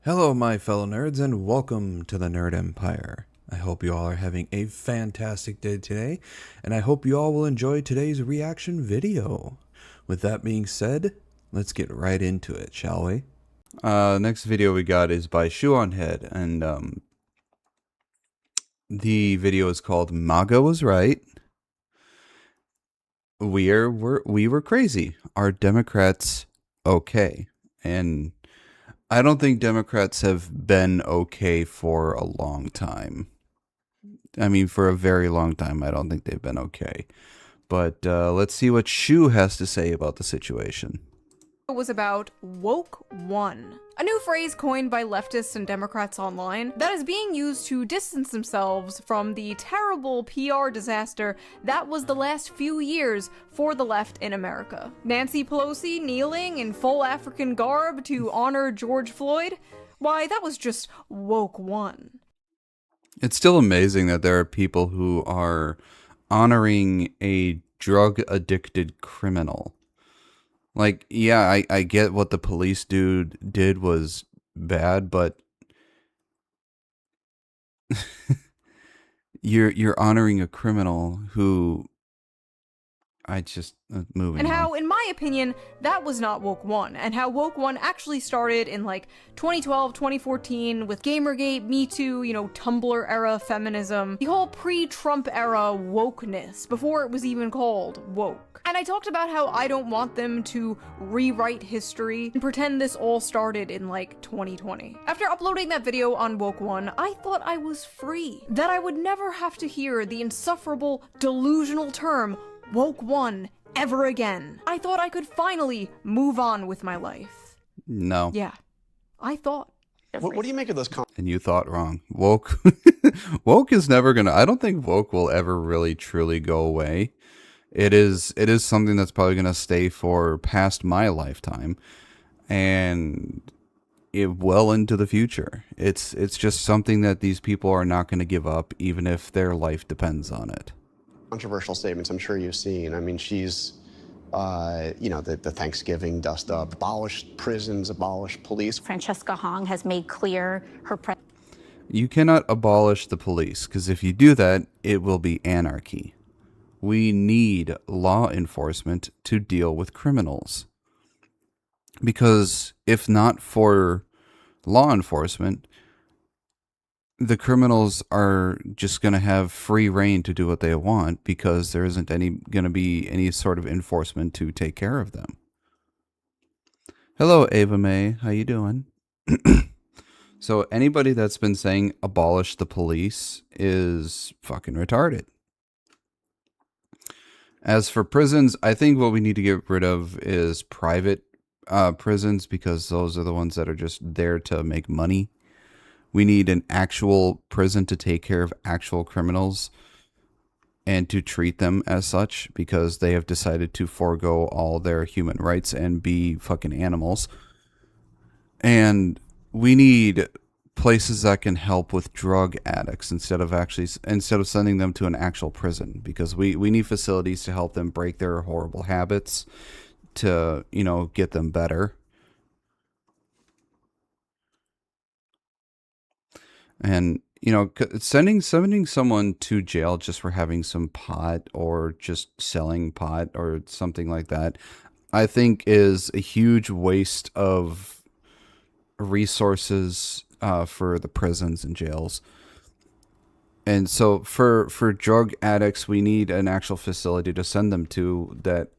Hello, my fellow nerds, and welcome to the Nerd Empire. I hope you all are having a fantastic day today, and I hope you all will enjoy today's reaction video. With that being said, let's get right into it, shall we? Next video we got is by Shoe on Head, and the video is called MAGA Was Right. We were crazy. Are Democrats okay? And I don't think Democrats have been okay for a long time. I mean, for a very long time, I don't think they've been okay. But let's see what Shu has to say about the situation. Was about Woke One, a new phrase coined by leftists and Democrats online that is being used to distance themselves from the terrible PR disaster that was the last few years for the left in America. Nancy Pelosi kneeling in full African garb to honor George Floyd? Why, that was just Woke One. It's still amazing that there are people who are honoring a drug-addicted criminal. Like, yeah, I get what the police dude did was bad, but you're honoring a criminal who moving And how, on. in my opinion, that was not Woke One, and how Woke One actually started in like 2012, 2014 with Gamergate, Me Too, Tumblr era feminism, the whole pre-Trump era wokeness, before it was even called woke. And I talked about how I don't want them to rewrite history and pretend this all started in like 2020. After uploading that video on Woke One, I thought I was free, that I would never have to hear the insufferable, delusional term Woke One ever again. I thought I could finally move on with my life. No. Yeah, I thought. What do you make of those comments? And you thought wrong. Woke woke is never gonna, I don't think woke will ever really truly go away. It is something that's probably gonna stay for past my lifetime and well into the future. It's just something that these people are not gonna give up even if their life depends on it. Controversial statements I'm sure you've seen. I mean, she's, the Thanksgiving dust up, abolished prisons, abolished police. Francesca Hong has made clear her You cannot abolish the police, because if you do that, it will be anarchy. We need law enforcement to deal with criminals. Because if not for law enforcement, the criminals are just going to have free reign to do what they want because there isn't going to be any sort of enforcement to take care of them. Hello, Ava May. How you doing? So anybody that's been saying abolish the police is fucking retarded. As for prisons, I think what we need to get rid of is private prisons because those are the ones that are just there to make money. We need an actual prison to take care of actual criminals and to treat them as such because they have decided to forego all their human rights and be fucking animals. And we need places that can help with drug addicts instead of sending them to an actual prison because we need facilities to help them break their horrible habits to, get them better. And, sending someone to jail just for having some pot or just selling pot or something like that, I think is a huge waste of resources for the prisons and jails. And so for drug addicts, we need an actual facility to send them to that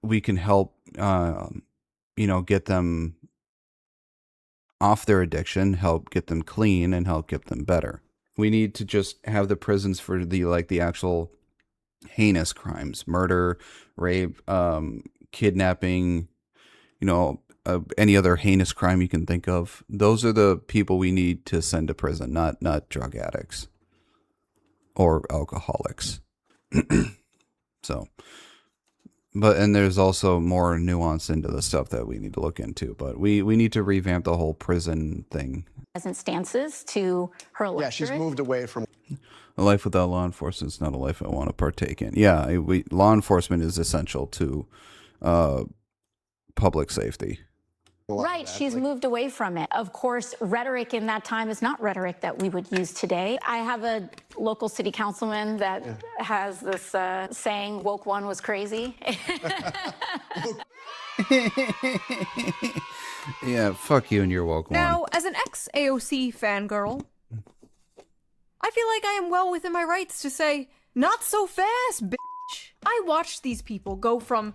we can help, get them off their addiction, help get them clean, and help get them better. We need to just have the prisons for the actual heinous crimes, murder, rape, kidnapping, any other heinous crime you can think of. Those are the people we need to send to prison, not drug addicts or alcoholics. So, and there's also more nuance into the stuff that we need to look into. But we need to revamp the whole prison thing. present stances to her electorate. Yeah, she's moved away from. A life without law enforcement is not a life I want to partake in. Yeah, law enforcement is essential to public safety. Right, she's moved away from it. Of course, rhetoric in that time is not rhetoric that we would use today. I have a local city councilman that has this saying, woke one was crazy. Yeah, fuck you and your woke one. Now, as an ex-AOC fangirl, I feel like I am well within my rights to say, not so fast, bitch. I watched these people go from...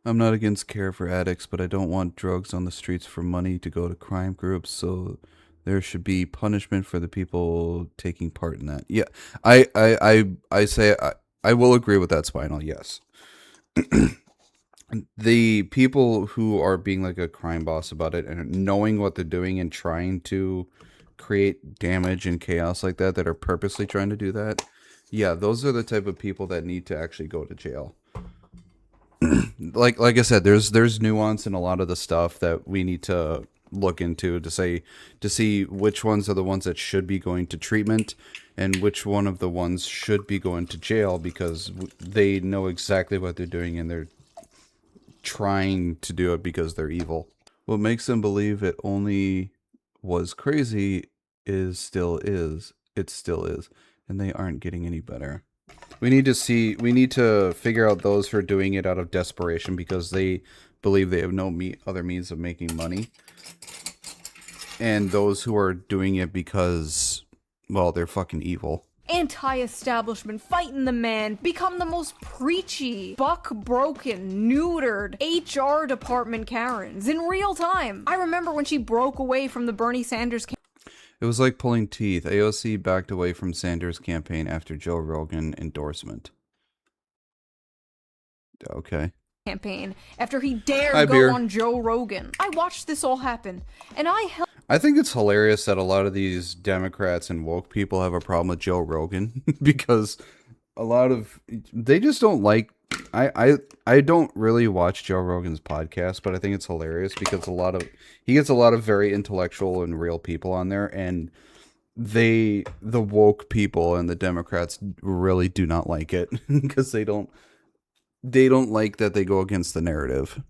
I'm not against care for addicts, but I don't want drugs on the streets for money to go to crime groups, so there should be punishment for the people taking part in that. Yeah, I say I will agree with that, Spinal, yes. The people who are being like a crime boss about it and knowing what they're doing and trying to create damage and chaos like that are purposely trying to do that, yeah, those are the type of people that need to actually go to jail. like I said, there's nuance in a lot of the stuff that we need to look into to see which ones are the ones that should be going to treatment and which one of the ones should be going to jail because they know exactly what they're doing and they're trying to do it because they're evil. What makes them believe it only was crazy it still is, and they aren't getting any better. We need to figure out those who are doing it out of desperation because they believe they have no other means of making money. And those who are doing it because, well, they're fucking evil. Anti-establishment, fighting the man, become the most preachy, buck-broken, neutered HR department Karens in real time. I remember when she broke away from the Bernie Sanders campaign. It was like pulling teeth. AOC backed away from Sanders' campaign after Joe Rogan endorsement. Okay. Campaign after he dared Hi, go Beer. on Joe Rogan. I watched this all happen, and I think it's hilarious that a lot of these Democrats and woke people have a problem with Joe Rogan because they just don't like. I don't really watch Joe Rogan's podcast, but I think it's hilarious because he gets a lot of very intellectual and real people on there, and the woke people and the Democrats really do not like it because they don't like that they go against the narrative.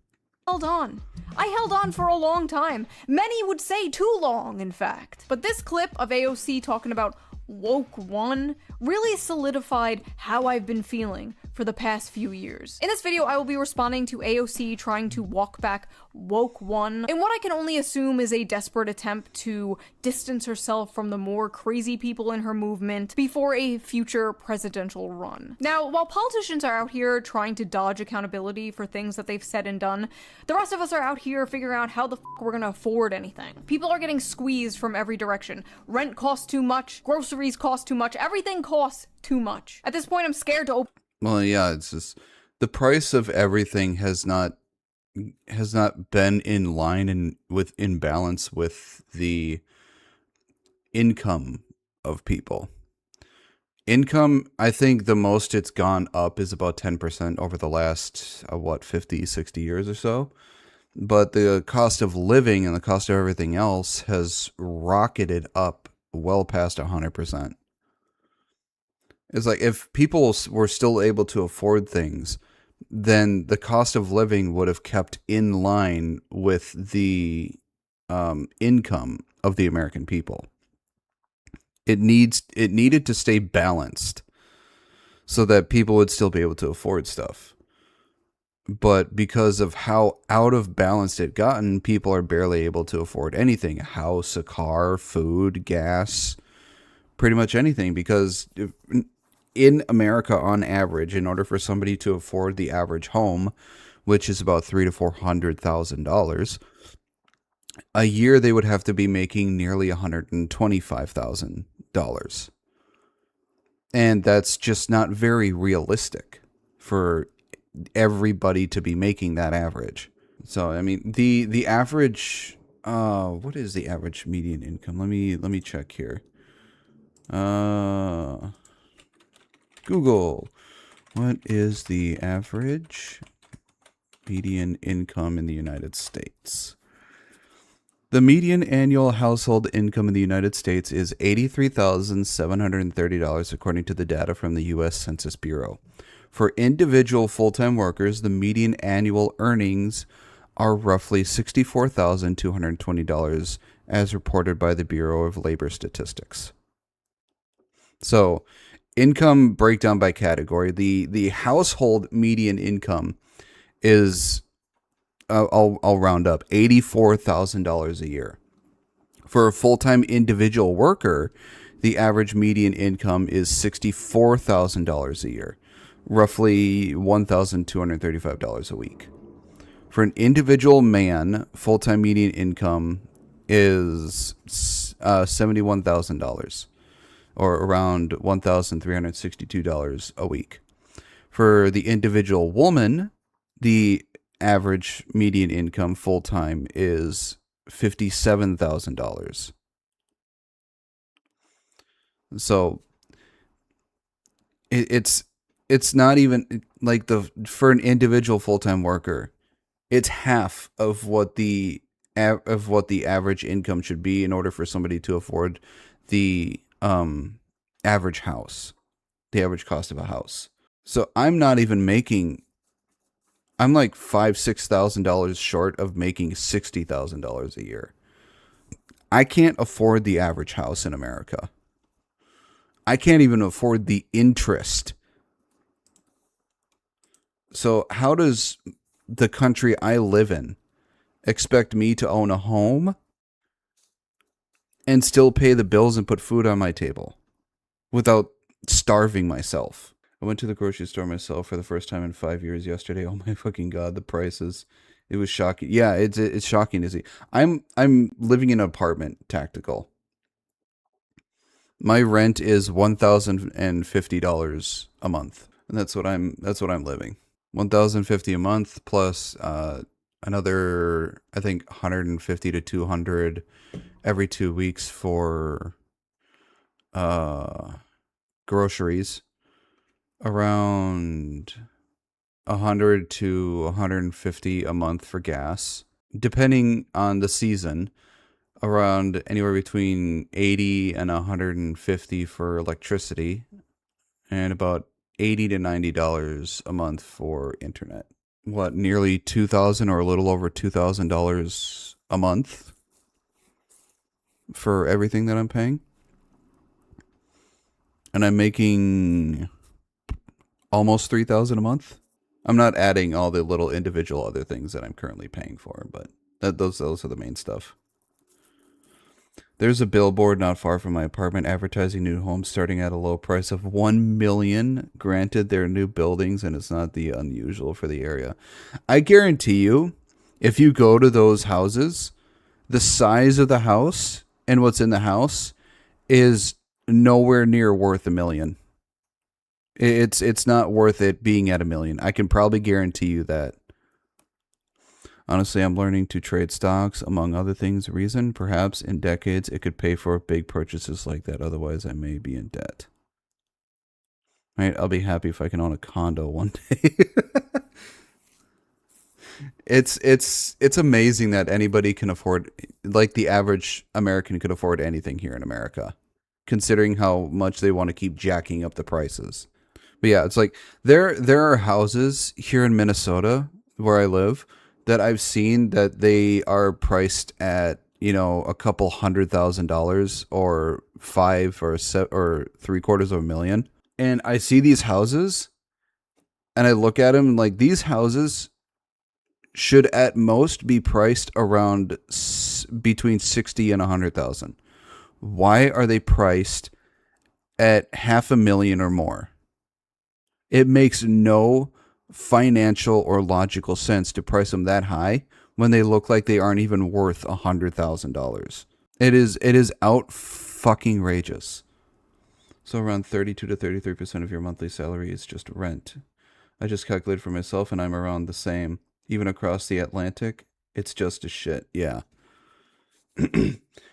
held on. I held on for a long time. Many would say too long, in fact. But this clip of AOC talking about woke one really solidified how I've been feeling for the past few years. In this video, I will be responding to AOC trying to walk back woke one in what I can only assume is a desperate attempt to distance herself from the more crazy people in her movement before a future presidential run. Now, while politicians are out here trying to dodge accountability for things that they've said and done, the rest of us are out here figuring out how the fuck we're gonna afford anything. People are getting squeezed from every direction. Rent costs too much, groceries cost too much, everything costs too much. At this point, I'm scared to open. Well, yeah, it's just the price of everything has not been in line and in balance with the income of people. Income, I think the most it's gone up is about 10% over the last 50, 60 years or so. But the cost of living and the cost of everything else has rocketed up well past 100%. It's like if people were still able to afford things, then the cost of living would have kept in line with the income of the American people. It needed to stay balanced so that people would still be able to afford stuff. But because of how out of balance it gotten, people are barely able to afford anything: a house, a car, food, gas, pretty much anything. Because in America, on average, in order for somebody to afford the average home, which is about $300,000 to $400,000 a year, they would have to be making nearly $125,000, and that's just not very realistic for everybody to be making that average. So, I mean, the average, what is the average median income? Let me check here. Google, what is the average median income in the United States? The median annual household income in the United States is $83,730 according to the data from the U.S. Census Bureau. For individual full-time workers, the median annual earnings are roughly $64,220 as reported by the Bureau of Labor Statistics. So, income breakdown by category. The household median income is, I'll round up, $84,000 a year. For a full-time individual worker, the average median income is $64,000 a year, roughly $1,235 a week. For an individual man, full-time median income is $71,000, or around $1,362 a week. For the individual woman, the average median income full-time is $57,000. So it's not even like for an individual full-time worker, it's half of what the average income should be in order for somebody to afford the average house, the average cost of a house. So I'm not even making. I'm like $5,000-$6,000 short of making $60,000 a year. I can't afford the average house in America. I can't even afford the interest. So how does the country I live in expect me to own a home and still pay the bills and put food on my table without starving myself? I went to the grocery store myself for the first time in 5 years yesterday. Oh my fucking God, the prices. It was shocking. Yeah, it's shocking to see. I'm living in an apartment, tactical. My rent is $1,050 a month. And that's what I'm living. $1,050 a month plus another, I think, 150 to 200 every 2 weeks for groceries. Around 100 to 150 a month for gas, depending on the season. Around anywhere between 80 and 150 for electricity, and about $80 to $90 a month for internet. What, nearly $2,000 or a little over $2,000 a month for everything that I'm paying? And I'm making almost $3,000 a month. I'm not adding all the little individual other things that I'm currently paying for, but those are the main stuff. There's a billboard not far from my apartment advertising new homes starting at a low price of $1 million. Granted, they're new buildings and it's not the unusual for the area. I guarantee you, if you go to those houses, the size of the house and what's in the house is nowhere near worth $1 million. It's not worth it being at $1 million. I can probably guarantee you that. Honestly, I'm learning to trade stocks, among other things. Reason, perhaps in decades, it could pay for big purchases like that. Otherwise, I may be in debt. Right? I'll be happy if I can own a condo one day. It's amazing that anybody can afford, like the average American could afford anything here in America, considering how much they want to keep jacking up the prices. But yeah, it's like there are houses here in Minnesota where I live that I've seen that they are priced at, a couple $100,000 or or $750,000. And I see these houses and I look at them and like, these houses should at most be priced around between 60 and 100,000. Why are they priced at $500,000 or more? It makes no financial or logical sense to price them that high when they look like they aren't even worth $100,000. It is out fucking rageous. So around 32 to 33% of your monthly salary is just rent. I just calculated for myself and I'm around the same. Even across the Atlantic, it's just a shit. Yeah.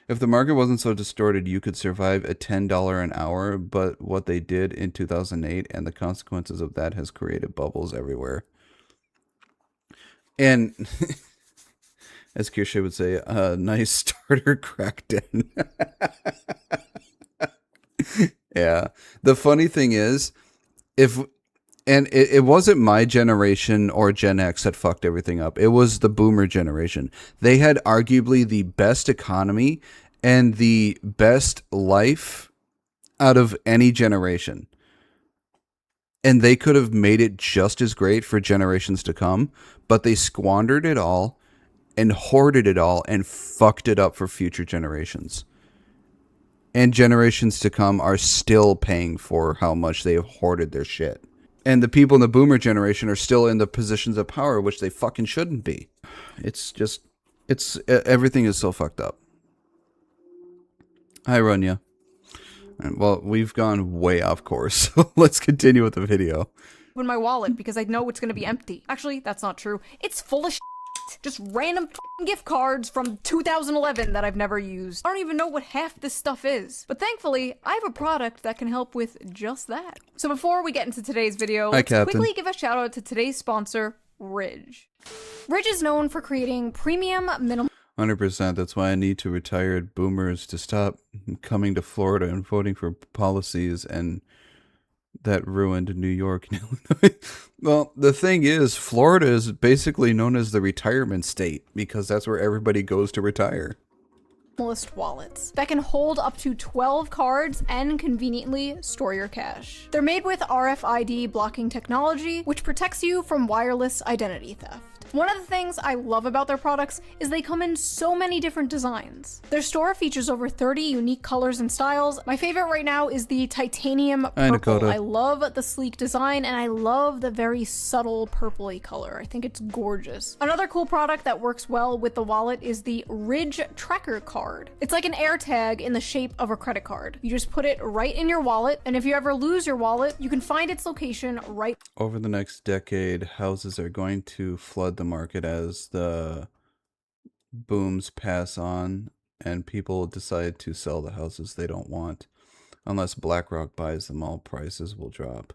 If the market wasn't so distorted, you could survive at $10 an hour, but what they did in 2008 and the consequences of that has created bubbles everywhere. And as Kirsche would say, a nice starter cracked in. Yeah. The funny thing is, if And it wasn't my generation or Gen X that fucked everything up. It was the boomer generation. They had arguably the best economy and the best life out of any generation. And they could have made it just as great for generations to come, but they squandered it all and hoarded it all and fucked it up for future generations. And generations to come are still paying for how much they have hoarded their shit. And the people in the boomer generation are still in the positions of power, which they fucking shouldn't be. Everything is so fucked up. Hi, Runya. Well, we've gone way off course. So let's continue with the video. in my wallet because I know it's gonna be empty. Actually, that's not true. It's full of shit. Just random gift cards from 2011 that I've never used. I don't even know what half this stuff is. But thankfully, I have a product that can help with just that. So before we get into today's video, let's quickly give a shout out to today's sponsor, Ridge. Ridge is known for creating premium minimal 100%. That's why I need to retired boomers to stop coming to Florida and voting for policies and that ruined New York and Illinois. Well, the thing is, Florida is basically known as the retirement state because that's where everybody goes to retire. Minimalist wallets that can hold up to 12 cards and conveniently store your cash. They're made with RFID blocking technology, which protects you from wireless identity theft. One of the things I love about their products is they come in so many different designs. Their store features over 30 unique colors and styles. My favorite right now is the titanium purple. I love the sleek design and I love the very subtle purpley color. I think it's gorgeous. Another cool product that works well with the wallet is the Ridge Tracker Card. It's like an AirTag in the shape of a credit card. You just put it right in your wallet, and if you ever lose your wallet, you can find its location right. Over the next decade, houses are going to flood the market as the booms pass on and people decide to sell the houses they don't want. Unless BlackRock buys them, all prices will drop.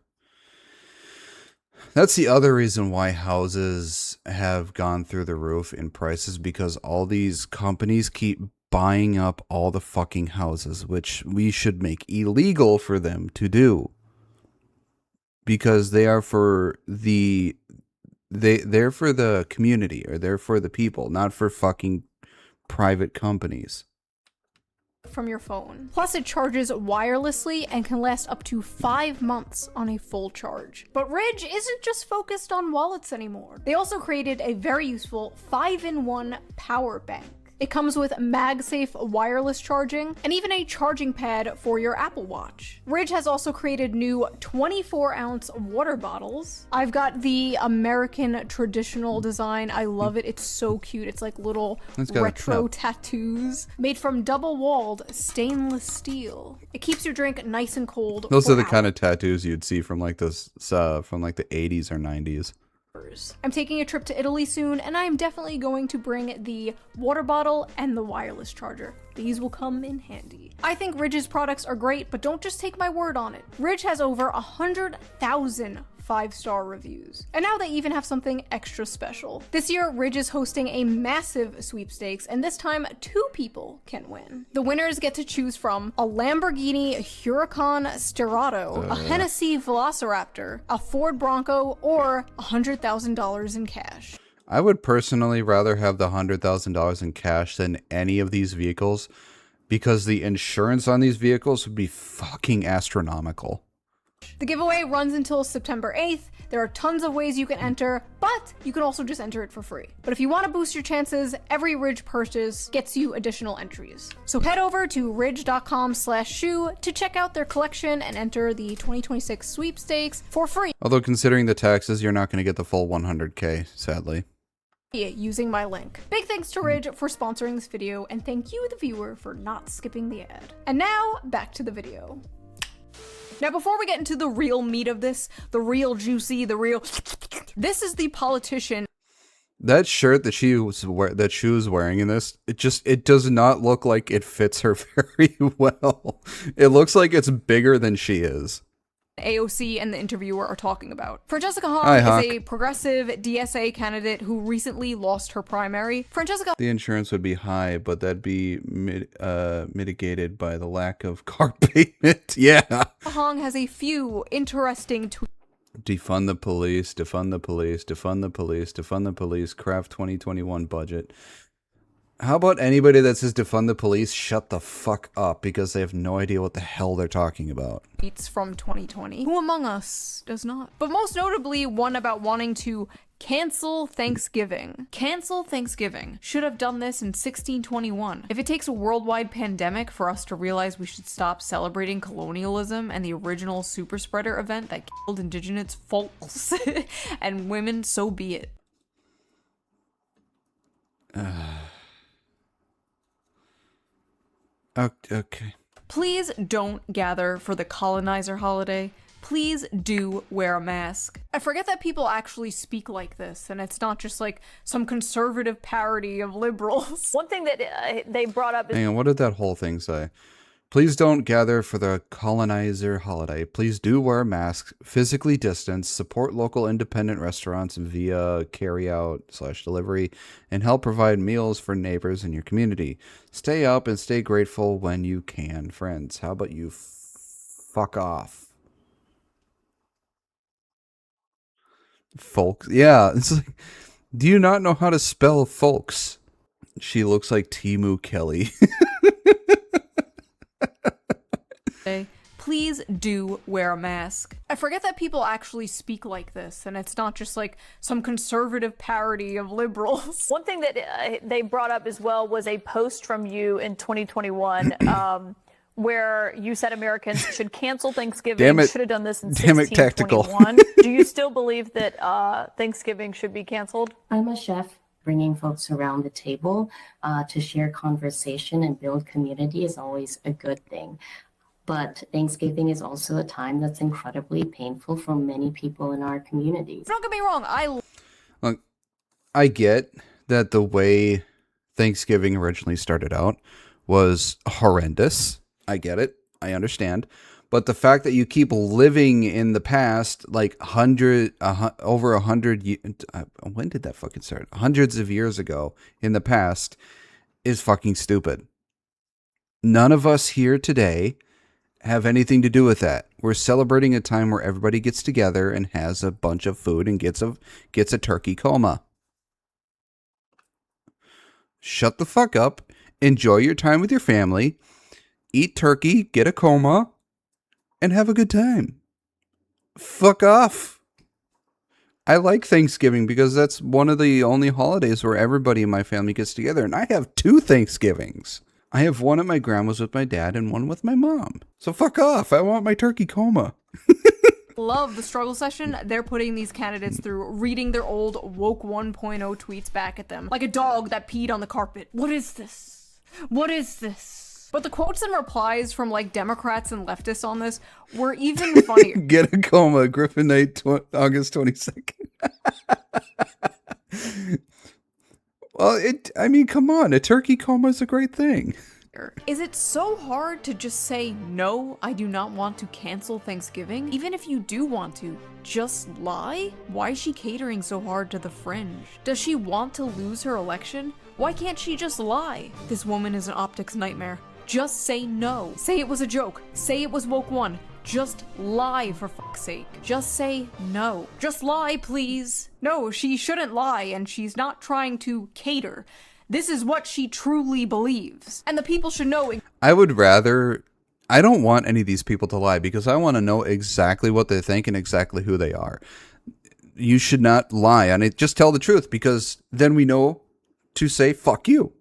That's the other reason why houses have gone through the roof in prices, because all these companies keep buying up all the fucking houses, which we should make illegal for them to do. Because they are for the they're for the community, or they're for the people, not for fucking private companies. From your phone. Plus it charges wirelessly and can last up to 5 months on a full charge. But Ridge isn't just focused on wallets anymore. They also created a very useful 5-in-1 power bank. It comes with MagSafe wireless charging and even a charging pad for your Apple Watch. Ridge has also created new 24-ounce water bottles. I've got the American traditional design. I love it. It's so cute. It's like little retro tattoos made from double-walled stainless steel. It keeps your drink nice and cold. Those are the kind of tattoos you'd see from like this from like the 80s or 90s. I'm taking a trip to Italy soon, and I'm definitely going to bring the water bottle and the wireless charger. These will come in handy. I think Ridge's products are great, but don't just take my word on it. Ridge has over 100,000 5-star reviews. And now they even have something extra special. This year, Ridge is hosting a massive sweepstakes, and this time 2 people can win. The winners get to choose from a Lamborghini Huracan Sterrato, a Hennessy Velociraptor, a Ford Bronco, or $100,000 in cash. I would personally rather have the $100,000 in cash than any of these vehicles, because the insurance on these vehicles would be fucking astronomical. The giveaway runs until September 8th. There are tons of ways you can enter, but you can also just enter it for free. But if you want to boost your chances, every Ridge purchase gets you additional entries. So head over to ridge.com/shoe to check out their collection and enter the 2026 sweepstakes for free. Although considering the taxes, you're not going to get the full 100K, sadly. Using my link. Big thanks to Ridge for sponsoring this video, and thank you, the viewer, for not skipping the ad. And now, back to the video. Now, before we get into the real meat of this, the real juicy, this is the politician. That shirt that she was wearing in this, it does not look like it fits her very well. It looks like it's bigger than she is. AOC and the interviewer are talking about. Francesca Hong is a progressive DSA candidate who recently lost her primary. The insurance would be high, but that'd be mitigated by the lack of car payment. Yeah. Hong has a few interesting tweets. Defund the police, defund the police, defund the police, defund the police, craft 2021 budget. How about anybody that says defund the police, shut the fuck up, because they have no idea what the hell they're talking about. Tweets from 2020. Who among us does not? But most notably, one about wanting to cancel Thanksgiving. Cancel Thanksgiving. Should have done this in 1621. If it takes a worldwide pandemic for us to realize we should stop celebrating colonialism and the original super spreader event that killed indigenous folks and women, so be it. Okay. Please don't gather for the colonizer holiday. Please do wear a mask. I forget that people actually speak like this, and it's not just like some conservative parody of liberals. One thing that they brought up is Hang on, what did that whole thing say? Please don't gather for the colonizer holiday. Please do wear masks, physically distance, support local independent restaurants via carryout/delivery, and help provide meals for neighbors in your community. Stay up and stay grateful when you can, friends. How about you fuck off? Folks. Yeah, it's like, do you not know how to spell folks? She looks like Timu Kelly. Please do wear a mask. I forget that people actually speak like this, and it's not just like some conservative parody of liberals. one thing that they brought up as well was a post from you in 2021 where you said Americans should cancel Thanksgiving. Damn it. Should have done this in Damn it, tactical. 1621. Do you still believe that Thanksgiving should be canceled? I'm a chef. Bringing folks around the table to share conversation and build community is always a good thing. But Thanksgiving is also a time that's incredibly painful for many people in our communities. Don't get me wrong, Look, I get that the way Thanksgiving originally started out was horrendous. I get it. I understand. But the fact that you keep living in the past, like over 100, when did that fucking start? Hundreds of years ago in the past is fucking stupid. None of us here today have anything to do with that. We're celebrating a time where everybody gets together and has a bunch of food and gets a turkey coma. Shut the fuck up. Enjoy your time with your family. Eat turkey, get a coma, and have a good time. Fuck off. I like Thanksgiving because that's one of the only holidays where everybody in my family gets together. And I have 2 Thanksgivings. I have one at my grandma's with my dad and one with my mom. So fuck off. I want my turkey coma. love the struggle session. They're putting these candidates through reading their old woke 1.0 tweets back at them. Like a dog that peed on the carpet. What is this? What is this? But the quotes and replies from like Democrats and leftists on this were even funnier. Get a coma, Griffin Night, August 22nd. Well, I mean, come on. A turkey coma is a great thing. Is it so hard to just say, no, I do not want to cancel Thanksgiving? Even if you do want to, just lie? Why is she catering so hard to the fringe? Does she want to lose her election? Why can't she just lie? This woman is an optics nightmare. Just say no. Say it was a joke. Say it was woke one. Just lie, for fuck's sake. Just say no. Just lie, please. No, she shouldn't lie, and she's not trying to cater. This is what she truly believes. And the people should know. I don't want any of these people to lie because I want to know exactly what they think and exactly who they are. You should not lie and just tell the truth because then we know to say fuck you.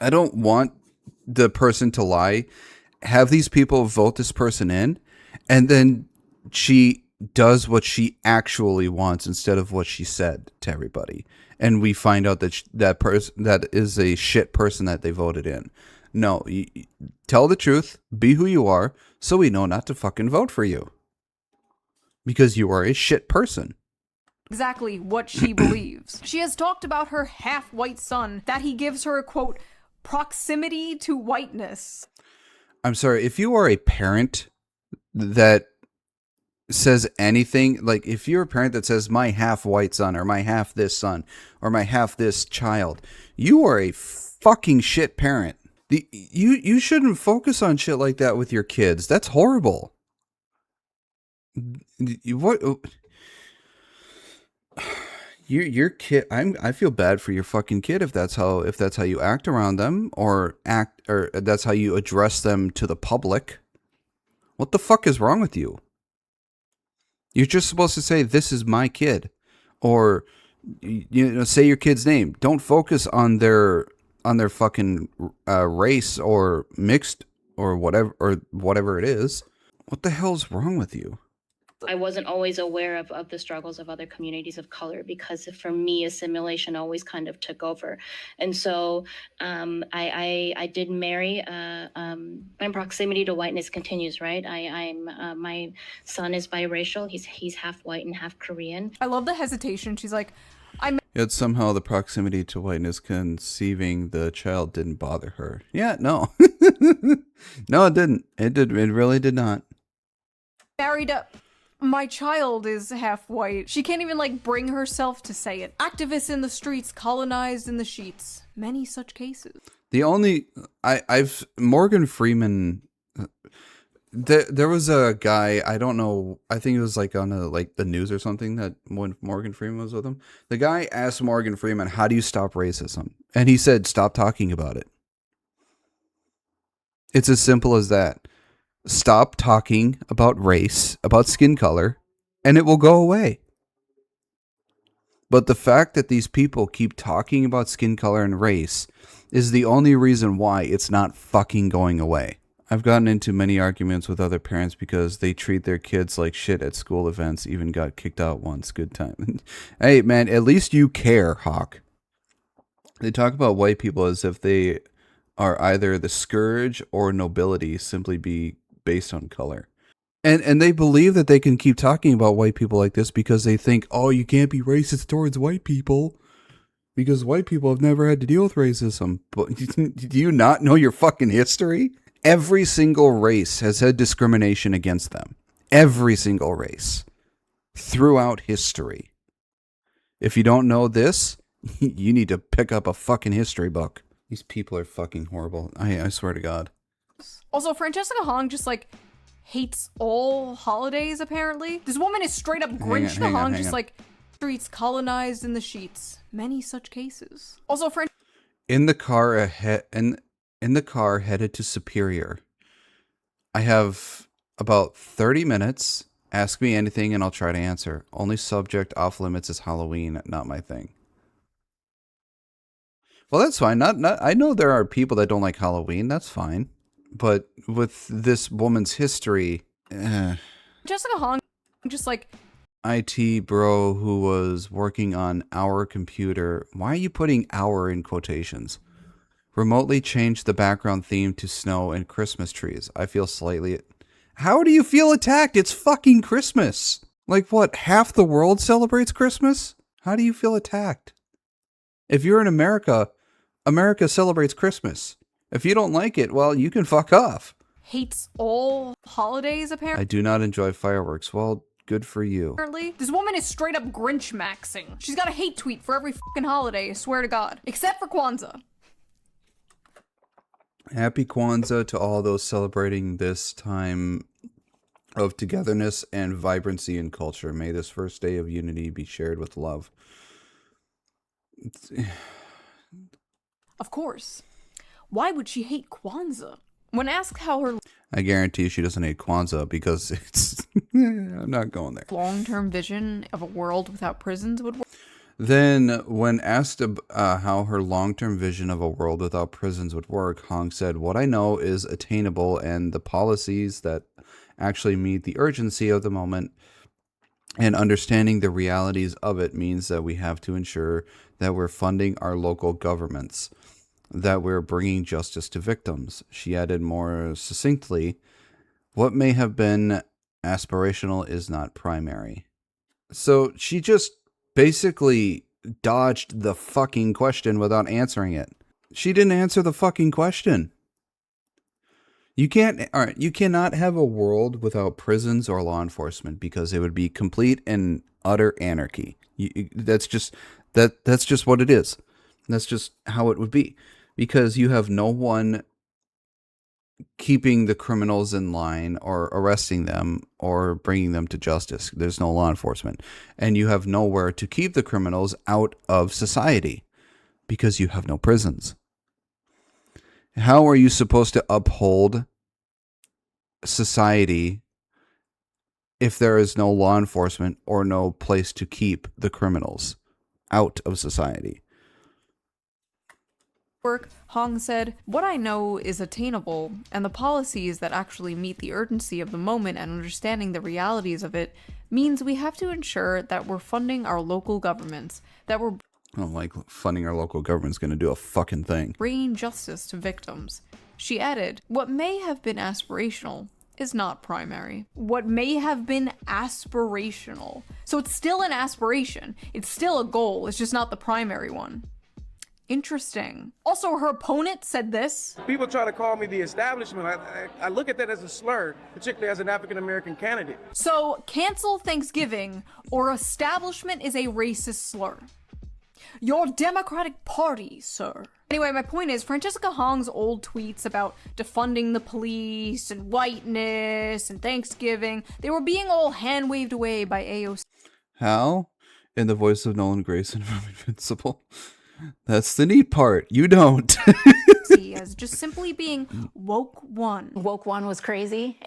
I don't want the person to lie. Have these people vote this person in and then she does what she actually wants instead of what she said to everybody. And we find out that that person that is a shit person that they voted in. No, tell the truth, be who you are, so we know not to fucking vote for you. Because you are a shit person. Exactly what she believes. She has talked about her half-white son, that he gives her a, quote, proximity to whiteness. I'm sorry, if you are a parent that says anything, like if you're a parent that says my half white son or my half this son or my half this child, you are a fucking shit parent. You shouldn't focus on shit like that with your kids. That's horrible. What? Your kid. I feel bad for your fucking kid if that's how you act around them, or that's how you address them to the public. What the fuck is wrong with you? You're just supposed to say, "This is my kid," or say your kid's name. Don't focus on their fucking race or mixed or whatever it is. What the hell's wrong with you? I wasn't always aware of the struggles of other communities of color, because for me, assimilation always kind of took over. And so I did marry. My proximity to whiteness continues, right? My son is biracial. He's half white and half Korean. I love the hesitation. She's like, Yet somehow the proximity to whiteness conceiving the child didn't bother her. Yeah, no. No, it didn't. It really did not. married up. My child is half white. She can't even like bring herself to say it. Activists in the streets, colonized in the sheets. Many such cases. The only I've Morgan Freeman. There was a guy, I don't know, I think it was like on the news or something, that when Morgan Freeman was with him, the guy asked Morgan Freeman, "How do you stop racism?" And he said, "Stop talking about it." It's as simple as that. Stop talking about race, about skin color, and it will go away. But the fact that these people keep talking about skin color and race is the only reason why it's not fucking going away. I've gotten into many arguments with other parents because they treat their kids like shit at school events, even got kicked out once. Good time. Hey, man, at least you care, Hawk. They talk about white people as if they are either the scourge or nobility, simply be based on color. And they believe that they can keep talking about white people like this because they think, oh, you can't be racist towards white people because white people have never had to deal with racism. But do you not know your fucking history? Every single race has had discrimination against them. Every single race. Throughout history. If you don't know this, you need to pick up a fucking history book. These people are fucking horrible. I swear to God. Also, Francesca Hong just like hates all holidays, apparently. This woman is straight up Grinch hang on. just like streets colonized in the sheets. Many such cases. Also, In the car ahead, in the car headed to Superior. I have about 30 minutes. Ask me anything and I'll try to answer. Only subject off limits is Halloween, not my thing. Well, that's fine. Not I know there are people that don't like Halloween. That's fine. But with this woman's history, Jessica Hong just like IT bro who was working on our computer. Why are you putting "our" in quotations? Remotely changed the background theme to snow and Christmas trees. I feel slightly... How do you feel attacked? It's fucking Christmas. Like what, half the world celebrates Christmas? How do you feel attacked? If you're in America, America celebrates Christmas. If you don't like it, well, you can fuck off. hates all holidays, apparently. I do not enjoy fireworks. Well, good for you. This woman is straight up Grinch maxing. She's got a hate tweet for every fucking holiday, I swear to God. Except for Kwanzaa. Happy Kwanzaa to all those celebrating this time of togetherness and vibrancy in culture. May this first day of unity be shared with love. Of course. Why would she hate Kwanzaa? When asked how her I guarantee she doesn't hate Kwanzaa because it's... I'm not going there. long-term vision of a world without prisons would work. Then, when asked how her long-term vision of a world without prisons would work, Hong said, "What I know is attainable, and the policies that actually meet the urgency of the moment and understanding the realities of it means that we have to ensure that we're funding our local governments, that we're bringing justice to victims." She added more succinctly, "What may have been aspirational is not primary." So she just basically dodged the fucking question without answering it. She didn't answer the fucking question. You cannot have a world without prisons or law enforcement because it would be complete and utter anarchy. That's just what it is. That's just how it would be. Because you have no one keeping the criminals in line or arresting them or bringing them to justice. There's no law enforcement. And you have nowhere to keep the criminals out of society because you have no prisons. How are you supposed to uphold society if there is no law enforcement or no place to keep the criminals out of society? Hong said, "What I know is attainable, and the policies that actually meet the urgency of the moment and understanding the realities of it means we have to ensure that we're funding our local governments, that we're I don't like funding our local government's going to do a fucking thing. bringing justice to victims." She added, "What may have been aspirational is not primary." What may have been aspirational. So it's still an aspiration. It's still a goal. It's just not the primary one. Interesting. Also, her opponent said this. People try to call me the establishment. I look at that as a slur, particularly as an African American candidate. So, cancel Thanksgiving or establishment is a racist slur. Your Democratic Party, sir. Anyway, my point is, Francesca Hong's old tweets about defunding the police and whiteness and Thanksgiving, they were being all hand-waved away by AOC. How? In the voice of Nolan Grayson from Invincible. That's the neat part. You don't. As just simply being woke one. Woke one was crazy.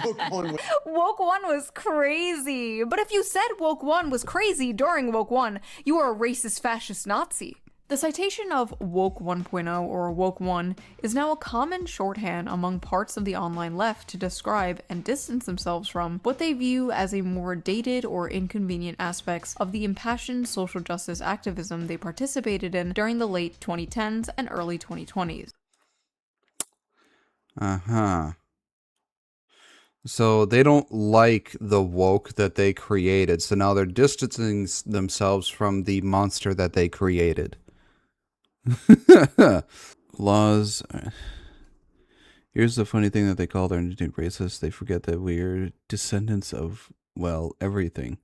Woke one. Woke one was crazy. But if you said woke one was crazy during woke one, you are a racist fascist Nazi. The citation of woke 1.0 or woke 1 is now a common shorthand among parts of the online left to describe and distance themselves from what they view as a more dated or inconvenient aspects of the impassioned social justice activism they participated in during the late 2010s and early 2020s. So they don't like the woke that they created, so now they're distancing themselves from the monster that they created. Laws. Here's the funny thing that they call their indigenous racists. They forget that we're descendants of, well, everything.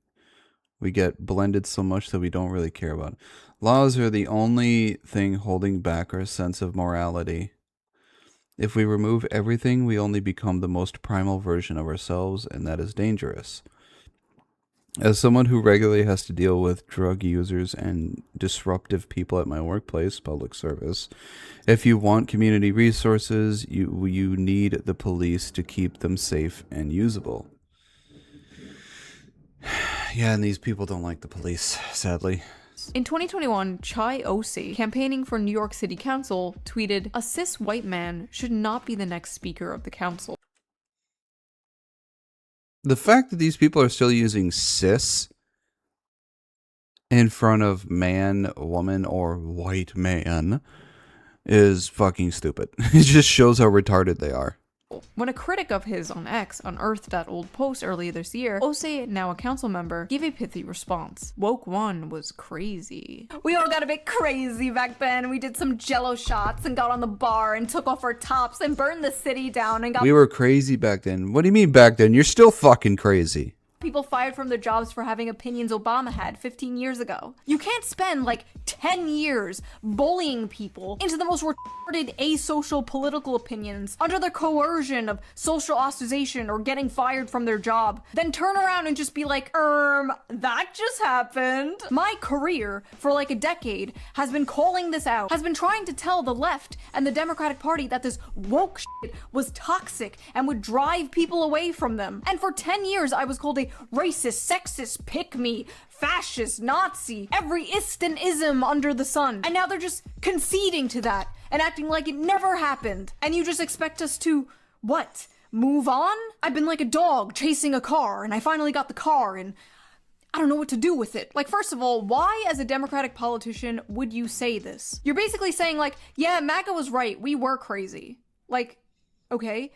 We get blended so much that we don't really care about it. Laws are the only thing holding back our sense of morality. If we remove everything, we only become the most primal version of ourselves, and that is dangerous. As someone who regularly has to deal with drug users and disruptive people at my workplace, public service, if you want community resources, you need the police to keep them safe and usable. Yeah, and these people don't like the police, sadly. In 2021, Chai Osi, campaigning for New York City Council, tweeted, "A cis white man should not be the next speaker of the council." The fact that these people are still using cis in front of man, woman, or white man is fucking stupid. It just shows how retarded they are. When a critic of his on X unearthed that old post earlier this year, Osei, now a council member, gave a pithy response. Woke one was crazy. "We all got a bit crazy back then. We did some jello shots and got on the bar and took off our tops and burned the city down and got We were crazy back then. What do you mean back then? You're still fucking crazy. people fired from their jobs for having opinions Obama had 15 years ago. You can't spend like 10 years bullying people into the most retarded asocial political opinions under the coercion of social ostracization or getting fired from their job, then turn around and just be like, that just happened. My career for like a decade has been calling this out, has been trying to tell the left and the Democratic Party that this woke shit was toxic and would drive people away from them. And for 10 years I was called a racist, sexist, pick-me, fascist, Nazi, every ist and ism under the sun. And now they're just conceding to that and acting like it never happened. And you just expect us to, what? Move on? I've been like a dog chasing a car and I finally got the car and I don't know what to do with it. Like, first of all, why as a Democratic politician would you say this? You're basically saying like, yeah, MAGA was right, we were crazy. Like, okay.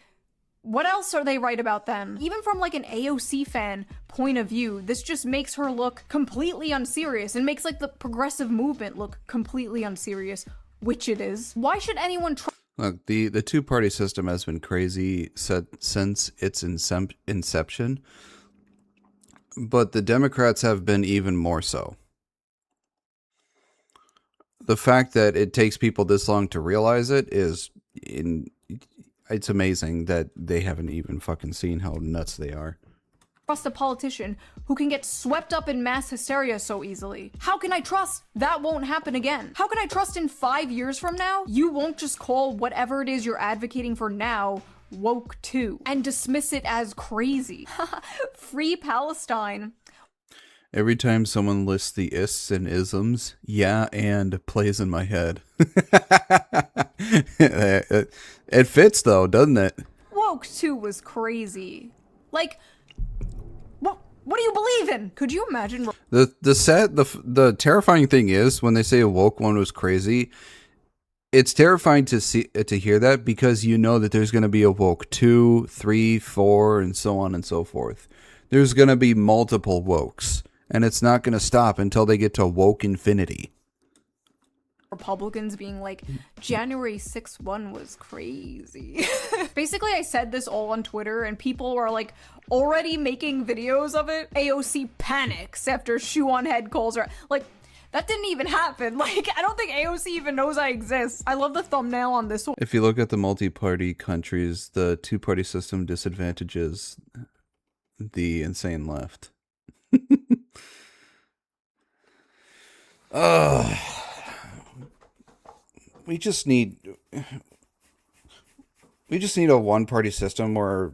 What else are they right about then? Even from like an AOC fan point of view, this just makes her look completely unserious and makes like the progressive movement look completely unserious, which it is. Why should anyone try? Look, the two-party system has been crazy since its inception, but the Democrats have been even more so. The fact that it takes people this long to realize it is it's amazing that they haven't even fucking seen how nuts they are. Trust a politician who can get swept up in mass hysteria so easily? How can I trust that won't happen again? How can I trust in 5 years from now, you won't just call whatever it is you're advocating for now woke too and dismiss it as crazy? Free Palestine. Every time someone lists the ists and isms, yeah, and plays in my head. It fits though, doesn't it? Woke too was crazy. Like, what do you believe in? Could you imagine? The terrifying thing is when they say a woke one was crazy, it's terrifying to hear that, because you know that there's going to be a woke 2, 3, 4, and so on and so forth. There's going to be multiple wokes, and it's not going to stop until they get to woke infinity. Republicans being like, January 6th one was crazy. Basically, I said this all on Twitter, and people were like already making videos of it. AOC panics after shoe on head calls her. Like, that didn't even happen. Like, I don't think AOC even knows I exist. I love the thumbnail on this one. If you look at the multi-party countries, the two-party system disadvantages the insane left. We just need a one-party system where,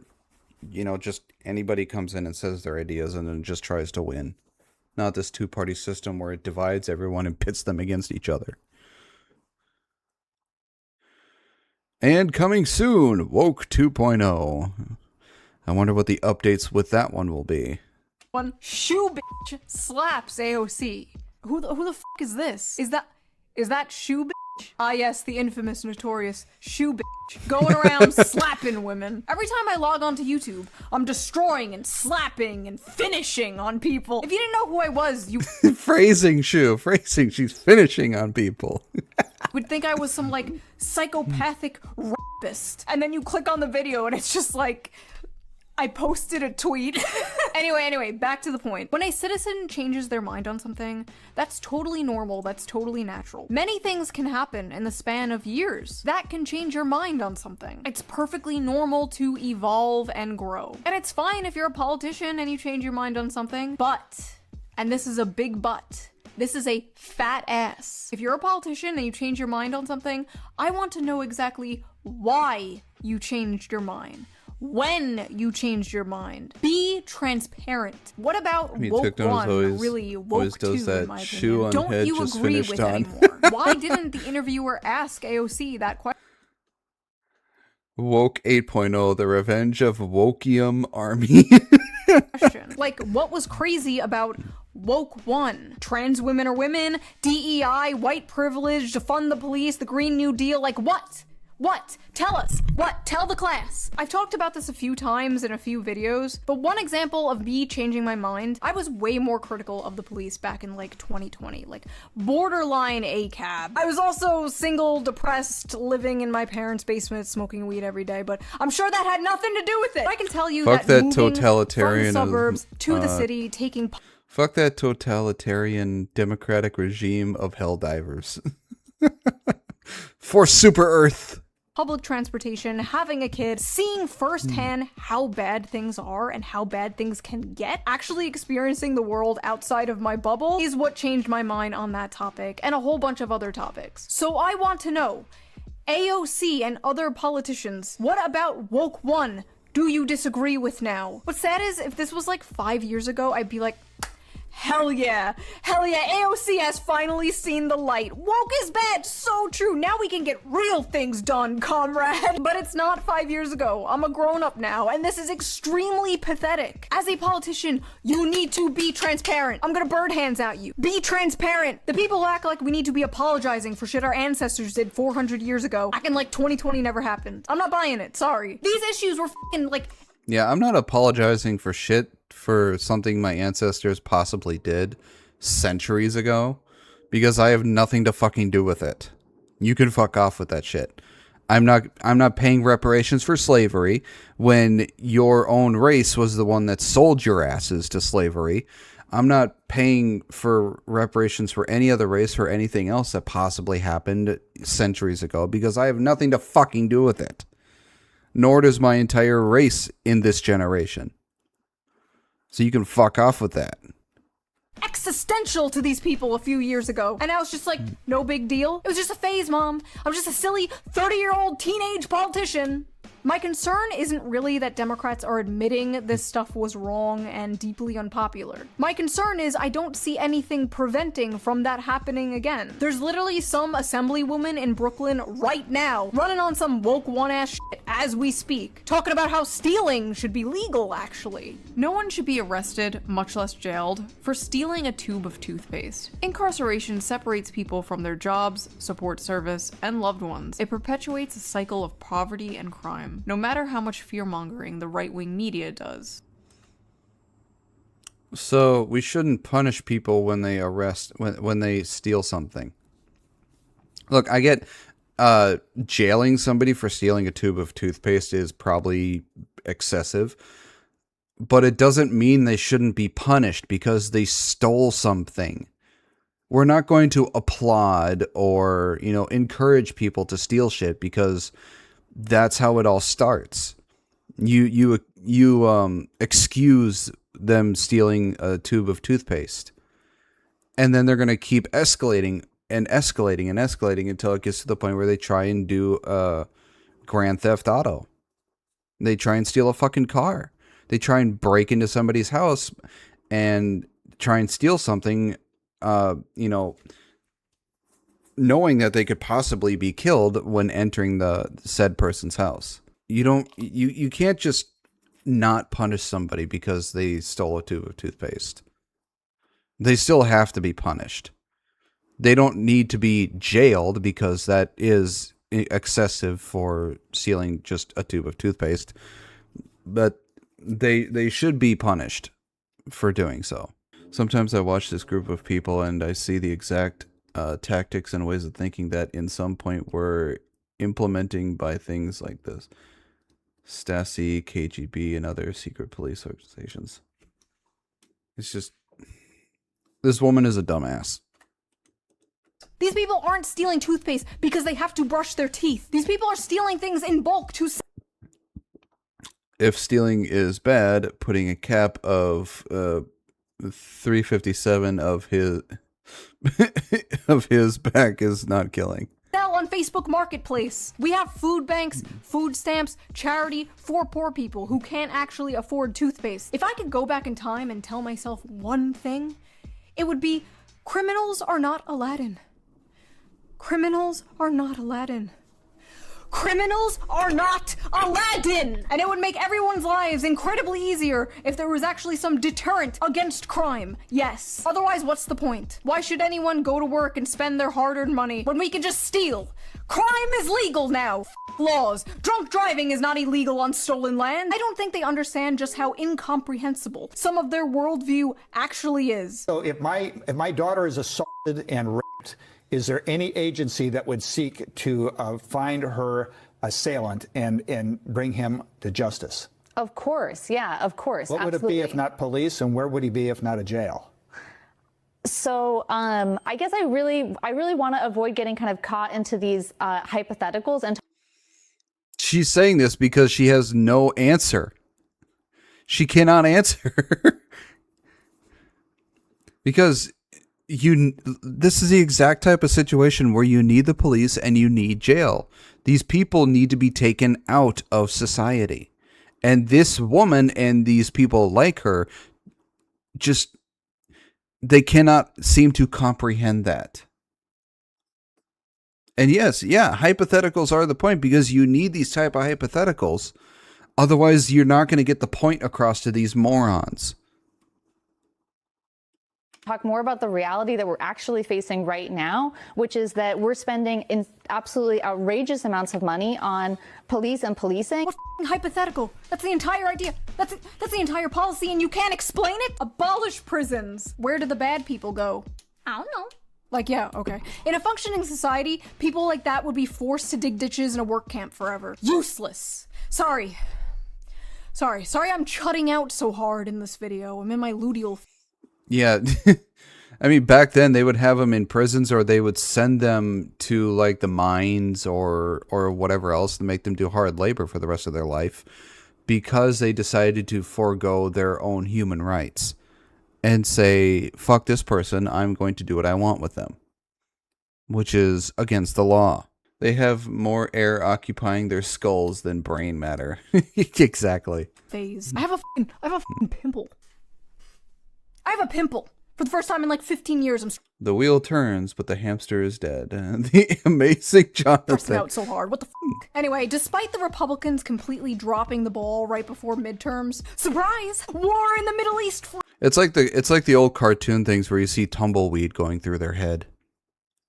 you know, just anybody comes in and says their ideas and then just tries to win. Not this two-party system where it divides everyone and pits them against each other. And coming soon, Woke 2.0. I wonder what the updates with that one will be. One shoe bitch slaps AOC. Who the fuck is this? Is that shoe bitch? Ah yes, the infamous, notorious shoe bitch. Going around slapping women. Every time I log onto YouTube, I'm destroying and slapping and finishing on people. If you didn't know who I was, you Phrasing, she's finishing on people. would think I was some like psychopathic rapist. And then you click on the video and it's just like, I posted a tweet. Anyway, back to the point. When a citizen changes their mind on something, that's totally normal, that's totally natural. Many things can happen in the span of years that can change your mind on something. It's perfectly normal to evolve and grow. And it's fine if you're a politician and you change your mind on something, but, and this is a big but, this is a fat ass. If you're a politician and you change your mind on something, I want to know exactly why you changed your mind. When you changed your mind. Be transparent. What about woke one really woke two, in my opinion? Don't you agree with anymore? Why didn't the interviewer ask AOC that question? Woke 8.0, the revenge of Wokium Army. Like, what was crazy about woke one? Trans women are women, DEI, white privilege, defund the police, the Green New Deal, like what? What? Tell us. What? Tell the class. I've talked about this a few times in a few videos, but one example of me changing my mind, I was way more critical of the police back in like 2020, like borderline ACAB. I was also single, depressed, living in my parents' basement, smoking weed every day, but I'm sure that had nothing to do with it. I can tell you Fuck that that totalitarianism, from the suburbs to the city, taking fuck that totalitarian democratic regime of helldivers. For Super Earth. public transportation, having a kid, seeing firsthand how bad things are and how bad things can get, actually experiencing the world outside of my bubble is what changed my mind on that topic and a whole bunch of other topics. So I want to know, AOC and other politicians, what about woke one do you disagree with now? What's sad is if this was like 5 years ago, I'd be like, hell yeah, AOC has finally seen the light. Woke is bad, so true. Now we can get real things done, comrade. But it's not 5 years ago. I'm a grown-up now, and this is extremely pathetic. As a politician, you need to be transparent. I'm gonna bird hands at you. Be transparent. The people who act like we need to be apologizing for shit our ancestors did 400 years ago, acting like 2020 never happened. I'm not buying it, sorry. These issues were fucking like... Yeah, I'm not apologizing for shit for something my ancestors possibly did centuries ago, because I have nothing to fucking do with it. You can fuck off with that shit. I'm not paying reparations for slavery when your own race was the one that sold your asses to slavery. I'm not paying for reparations for any other race or anything else that possibly happened centuries ago, because I have nothing to fucking do with it. nor does my entire race in this generation. So you can fuck off with that. Existential to these people a few years ago. And now it's just like, no big deal. It was just a phase, Mom. I'm just a silly 30-year-old teenage politician. My concern isn't really that Democrats are admitting this stuff was wrong and deeply unpopular. My concern is I don't see anything preventing from that happening again. There's literally some assemblywoman in Brooklyn right now running on some woke one-ass shit as we speak, talking about how stealing should be legal, actually. No one should be arrested, much less jailed, for stealing a tube of toothpaste. Incarceration separates people from their jobs, support service, and loved ones. It perpetuates a cycle of poverty and crime, no matter how much fear-mongering the right-wing media does. So we shouldn't punish people when they when they steal something. Look, I get jailing somebody for stealing a tube of toothpaste is probably excessive, but it doesn't mean they shouldn't be punished because they stole something. We're not going to applaud or, encourage people to steal shit because that's how it all starts. You excuse them stealing a tube of toothpaste, and then they're going to keep escalating and escalating and escalating until it gets to the point where they try and do Grand Theft Auto. They try and steal a fucking car. They try and break into somebody's house and try and steal something, knowing that they could possibly be killed when entering the said person's house. You can't just not punish somebody because they stole a tube of toothpaste. They still have to be punished. They don't need to be jailed because that is excessive for stealing just a tube of toothpaste. But they should be punished for doing so. Sometimes I watch this group of people and I see the exact tactics and ways of thinking that in some point we're implementing by things like this Stasi, KGB, and other secret police organizations. It's just, this woman is a dumbass. These people aren't stealing toothpaste because they have to brush their teeth. These people are stealing things in bulk to... If stealing is bad, putting a cap of 357 of his of his back is not killing. Sell on Facebook Marketplace. We have food banks, food stamps, charity for poor people who can't actually afford toothpaste. If I could go back in time and tell myself one thing, it would be criminals are not Aladdin. Criminals are not Aladdin. Criminals are not Aladdin! And it would make everyone's lives incredibly easier if there was actually some deterrent against crime. Yes. Otherwise, what's the point? Why should anyone go to work and spend their hard-earned money when we can just steal? Crime is legal now. F laws. Drunk driving is not illegal on stolen land. I don't think they understand just how incomprehensible some of their worldview actually is. So if my daughter is assaulted and raped, is there any agency that would seek to find her assailant and bring him to justice? Of course, yeah, of course. What would it be if not police, and where would he be if not a jail? So I guess I really want to avoid getting kind of caught into these hypotheticals. And she's saying this because she has no answer. She cannot answer. Because this is the exact type of situation where you need the police and you need jail. These people need to be taken out of society. And this woman and these people like her just, they cannot seem to comprehend that. And yes, yeah, hypotheticals are the point because you need these type of hypotheticals. Otherwise, you're not going to get the point across to these morons. talk more about the reality that we're actually facing right now, which is that we're spending absolutely outrageous amounts of money on police and policing. What hypothetical? That's the entire idea. That's the entire policy, and you can't explain it? Abolish prisons. Where do the bad people go? I don't know. Like, yeah, okay. In a functioning society, people like that would be forced to dig ditches in a work camp forever. Useless. Sorry I'm chutting out so hard in this video. I'm in my luteal. Yeah, I mean, back then they would have them in prisons, or they would send them to like the mines or whatever else to make them do hard labor for the rest of their life, because they decided to forego their own human rights and say, fuck this person, I'm going to do what I want with them, which is against the law. They have more air occupying their skulls than brain matter. Exactly. Phase. I have a fucking pimple. I have a pimple. For the first time in like 15 years, I'm The wheel turns, but the hamster is dead. The amazing stressing Jonathan. out so hard. What the f? Anyway, despite the Republicans completely dropping the ball right before midterms, surprise! War in the Middle East. It's like the old cartoon things where you see tumbleweed going through their head.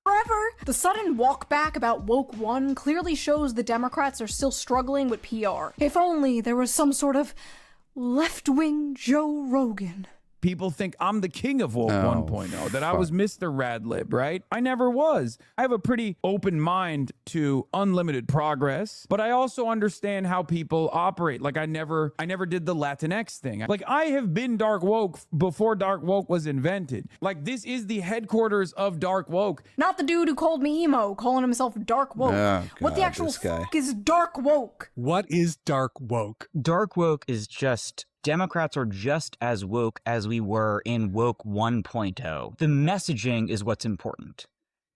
Forever. The sudden walk back about Woke One clearly shows the Democrats are still struggling with PR. If only there was some sort of left-wing Joe Rogan. People think I'm the king of woke 1.0, that I was Mr. Radlib, right? I never was. I have a pretty open mind to unlimited progress, but I also understand how people operate. Like I never did the Latinx thing. Like I have been dark woke before dark woke was invented. Like this is the headquarters of dark woke. Not the dude who called me emo, calling himself dark woke. Oh, What the God, actual this guy. fuck is dark woke? What is dark woke? Dark woke is just Democrats are just as woke as we were in woke 1.0. The messaging is what's important.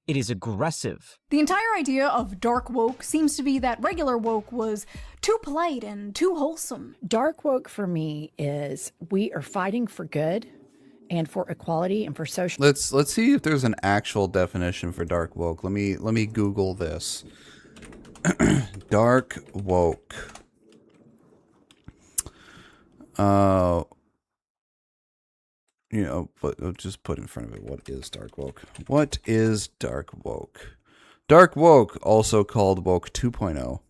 It is aggressive. The entire idea of dark woke seems to be that regular woke was too polite and too wholesome. Dark woke for me is we are fighting for good and for equality and for social. Let's see if there's an actual definition for dark woke. Let me Google this. Dark woke. But just put in front of it, what is dark woke? What is dark woke? Dark woke, also called woke 2.0,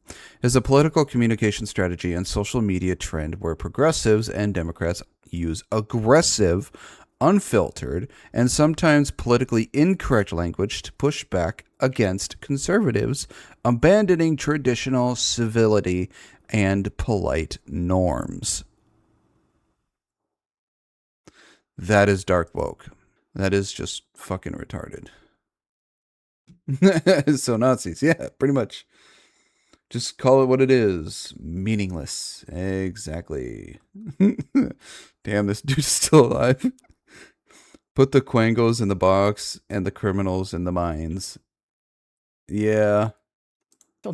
is a political communication strategy and social media trend where progressives and Democrats use aggressive, unfiltered, and sometimes politically incorrect language to push back against conservatives, abandoning traditional civility and polite norms. That is dark woke. That is just fucking retarded. So Nazis, yeah, pretty much. Just call it what it is. Meaningless. Exactly. Damn, this dude's still alive. Put the Quangos in the box and the criminals in the mines. Yeah.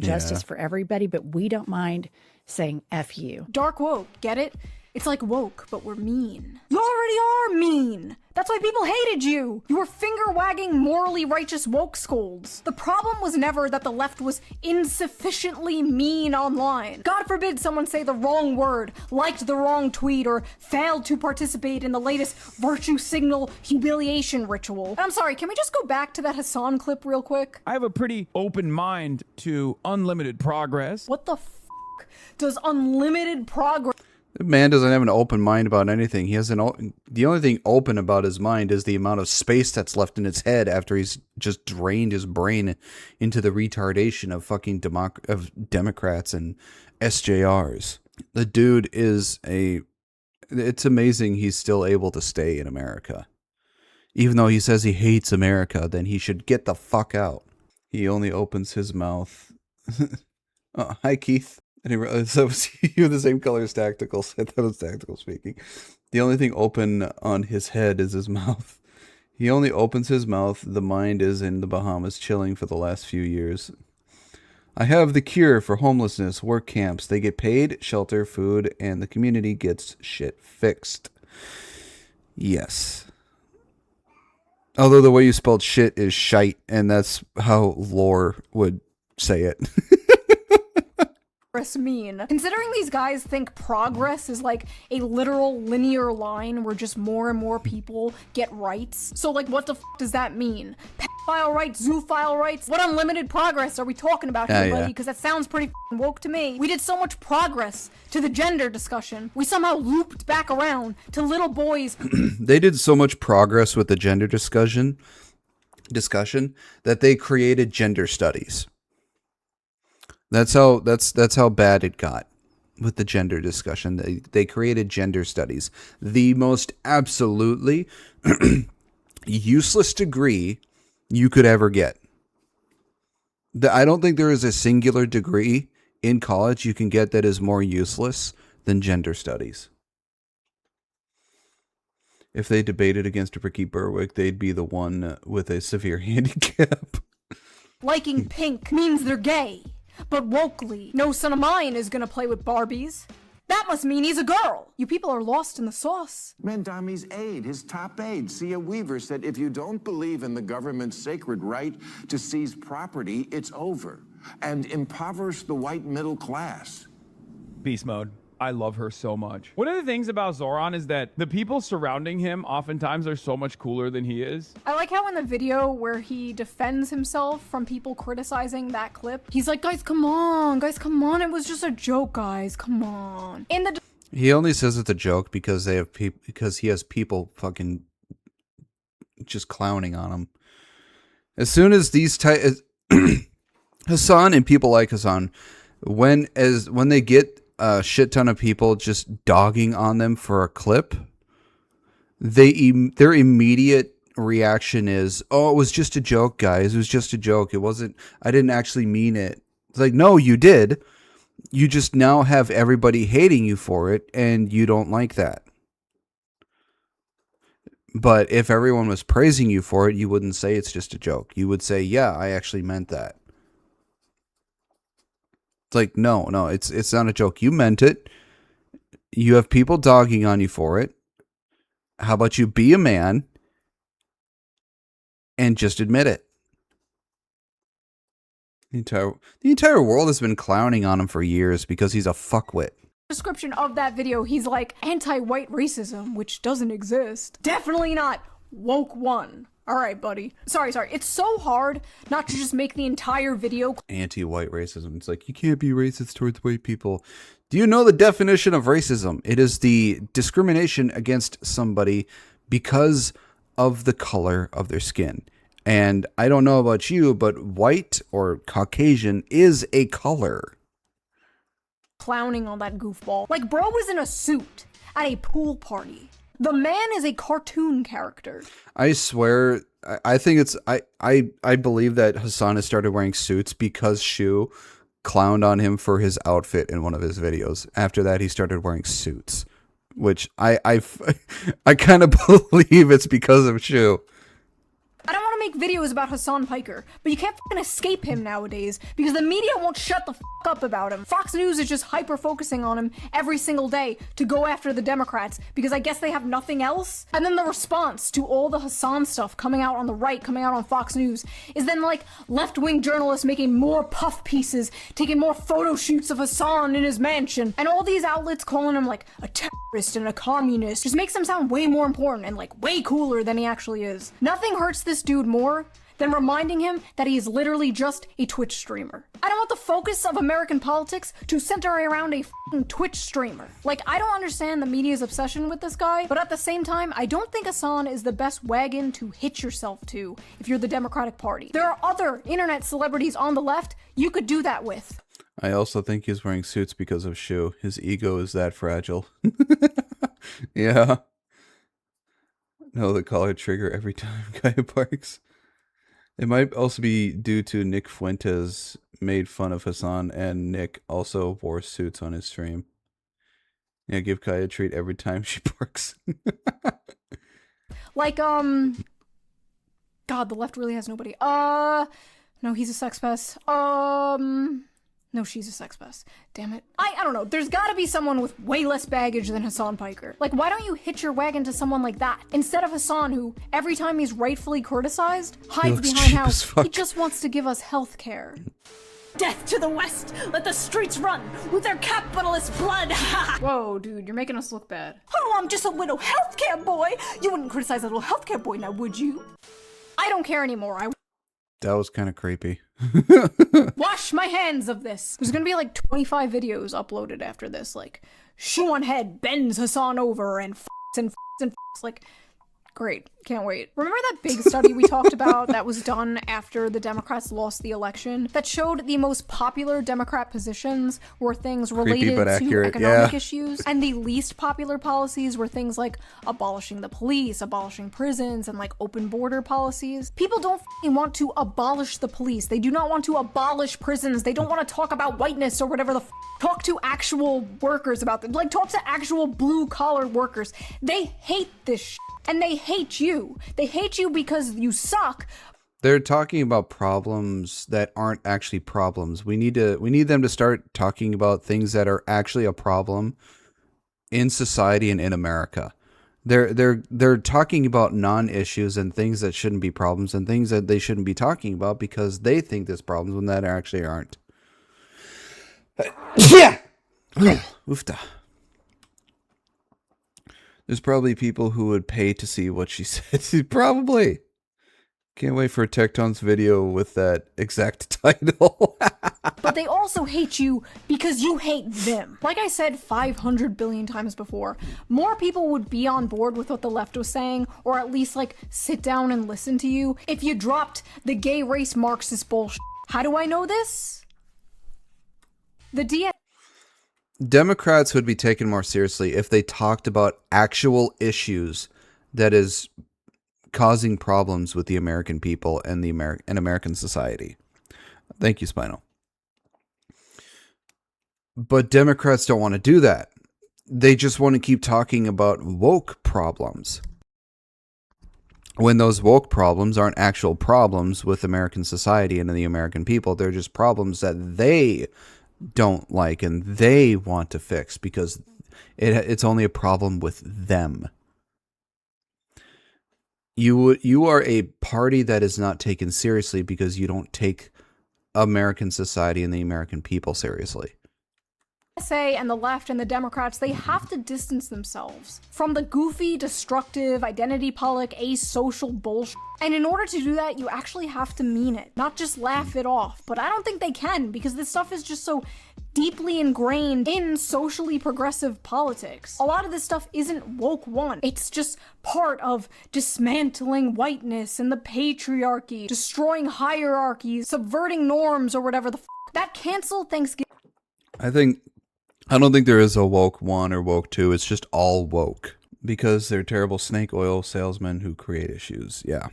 Justice for everybody, but we don't mind saying F you. Dark woke, get it? It's like woke, but we're mean. You already are mean! That's why people hated you! You were finger-wagging, morally righteous woke scolds. The problem was never that the left was insufficiently mean online. God forbid someone say the wrong word, liked the wrong tweet, or failed to participate in the latest virtue signal humiliation ritual. And I'm sorry, can we just go back to that Hassan clip real quick? I have a pretty open mind to unlimited progress. What the f*** does unlimited progress... The man doesn't have an open mind about anything. He has the only thing open about his mind is the amount of space that's left in his head after he's just drained his brain into the retardation of fucking Democrats and SJRs. The dude is it's amazing he's still able to stay in America. Even though he says he hates America, then he should get the fuck out. He only opens his mouth. Oh, hi, Keith. And so was you the same color as Tacticals? I thought it was Tactical speaking. The only thing open on his head is his mouth. He only opens his mouth. The mind is in the Bahamas chilling for the last few years. I have the cure for homelessness, work camps. They get paid, shelter, food, and the community gets shit fixed. Yes. Although the way you spelled shit is shite, and that's how lore would say it. mean? Considering these guys think progress is like a literal linear line where just more and more people get rights. So like what the f does that mean? Pedophile rights, zoophile rights? What unlimited progress are we talking about here, buddy? Because that sounds pretty woke to me. We did so much progress to the gender discussion. We somehow looped back around to little boys. They did so much progress with the gender discussion that they created gender studies. That's how bad it got with the gender discussion. They created gender studies, the most absolutely useless degree you could ever get. I don't think there is a singular degree in college you can get that is more useless than gender studies. If they debated against Ricky Berwick, they'd be the one with a severe handicap. Liking pink means they're gay. But wokely, no son of mine is gonna play with Barbies. That must mean he's a girl. You people are lost in the sauce. Mandami's aide, his top aide, Sia Weaver, said if you don't believe in the government's sacred right to seize property, it's over. And impoverish the white middle class. Beast mode. I love her so much. One of the things about Zoran is that the people surrounding him oftentimes are so much cooler than he is. I like how in the video where he defends himself from people criticizing that clip, he's like, guys, come on, it was just a joke, guys, come on. In the He only says it's a joke because they have because he has people fucking just clowning on him. As soon as these Hasan and people like Hasan, when they get a shit ton of people just dogging on them for a clip, their immediate reaction is, "Oh, it was just a joke, guys. It was just a joke. It wasn't. I didn't actually mean it." It's like, no, you did. You just now have everybody hating you for it, and you don't like that. But if everyone was praising you for it, you wouldn't say it's just a joke. You would say, "Yeah, I actually meant that." It's like, no, it's not a joke. You meant it. You have people dogging on you for it. How about you be a man and just admit it? The entire world has been clowning on him for years because he's a fuckwit. description of that video, he's like, anti-white racism, which doesn't exist. Definitely not woke one. All right, buddy. Sorry. It's so hard not to just make the entire video Anti-white racism. It's like, you can't be racist towards white people. Do you know the definition of racism? It is the discrimination against somebody because of the color of their skin. And I don't know about you, but white or Caucasian is a color. clowning on that goofball. Like, bro was in a suit at a pool party. The man is a cartoon character. I swear, I think it's, I believe that Hasan has started wearing suits because Shu clowned on him for his outfit in one of his videos. After that, he started wearing suits, which I kind of believe it's because of Shu. I don't want to make videos about Hasan Piker, but you can't fucking escape him nowadays because the media won't shut the f up about him. Fox News is just hyper-focusing on him every single day to go after the Democrats because I guess they have nothing else. And then the response to all the Hasan stuff coming out on the right, coming out on Fox News, is then like left-wing journalists making more puff pieces, taking more photo shoots of Hasan in his mansion, and all these outlets calling him like a terrorist and a communist. Just makes him sound way more important and like way cooler than he actually is. Nothing hurts this dude more than reminding him that he is literally just a Twitch streamer. I don't want the focus of American politics to center around a f***ing Twitch streamer. Like, I don't understand the media's obsession with this guy, but at the same time, I don't think Hasan is the best wagon to hitch yourself to if you're the Democratic Party. There are other internet celebrities on the left you could do that with. I also think he's wearing suits because of Shu. His ego is that fragile. Yeah. No, the collar trigger every time Kaya barks. It might also be due to Nick Fuentes made fun of Hasan, and Nick also wore suits on his stream. Yeah, give Kaya a treat every time she barks. Like, God, the left really has nobody. No, he's a sex pest. No, she's a sex pest. Damn it. I don't know. There's gotta be someone with way less baggage than Hasan Piker. Like, why don't you hitch your wagon to someone like that? Instead of Hasan, who, every time he's rightfully criticized, hides behind how he just wants to give us health care. Death to the West! Let the streets run with their capitalist blood! Whoa, dude, you're making us look bad. Oh, I'm just a little healthcare boy! You wouldn't criticize a little healthcare boy now, would you? I don't care anymore. That was kind of creepy. Wash my hands of this. There's gonna be like 25 videos uploaded after this, like, Shu on head bends Hasan over and f***s and f***s and f***s. Like, Great. Can't wait. Remember that big study we talked about that was done after the Democrats lost the election that showed the most popular Democrat positions were things related but to accurate, economic yeah. issues, and the least popular policies were things like abolishing the police, abolishing prisons, and like open border policies. People don't f***ing want to abolish the police. They do not want to abolish prisons. They don't want to talk about whiteness or whatever the f***. Talk to actual workers about them. Like, talk to actual blue-collar workers. They hate this shit. And they hate you. They hate you because you suck. They're talking about problems that aren't actually problems. We need them to start talking about things that are actually a problem in society and in America. They're talking about non-issues and things that shouldn't be problems and things that they shouldn't be talking about because they think there's problems when that actually aren't. Yeah. Oofta. There's probably people who would pay to see what she said. Probably. Can't wait for Tecton's video with that exact title. But they also hate you because you hate them. Like I said 500 billion times before, more people would be on board with what the left was saying, or at least like sit down and listen to you, if you dropped the gay race Marxist bullshit. How do I know this? The Democrats would be taken more seriously if they talked about actual issues that is causing problems with the American people and the American society. Thank you, Spino. But Democrats don't want to do that. They just want to keep talking about woke problems. When those woke problems aren't actual problems with American society and the American people, they're just problems that they don't like and they want to fix because it's only a problem with them. You are a party that is not taken seriously because you don't take American society and the American people seriously. SA and the left and the Democrats, they have to distance themselves from the goofy, destructive, identity politics, asocial bullshit. And in order to do that, you actually have to mean it, not just laugh it off. But I don't think they can because this stuff is just so deeply ingrained in socially progressive politics. A lot of this stuff isn't woke one. It's just part of dismantling whiteness and the patriarchy, destroying hierarchies, subverting norms or whatever the f***. That cancel Thanksgiving. I don't think there is a woke 1 or woke 2. It's just all woke because they're terrible snake oil salesmen who create issues. Yeah.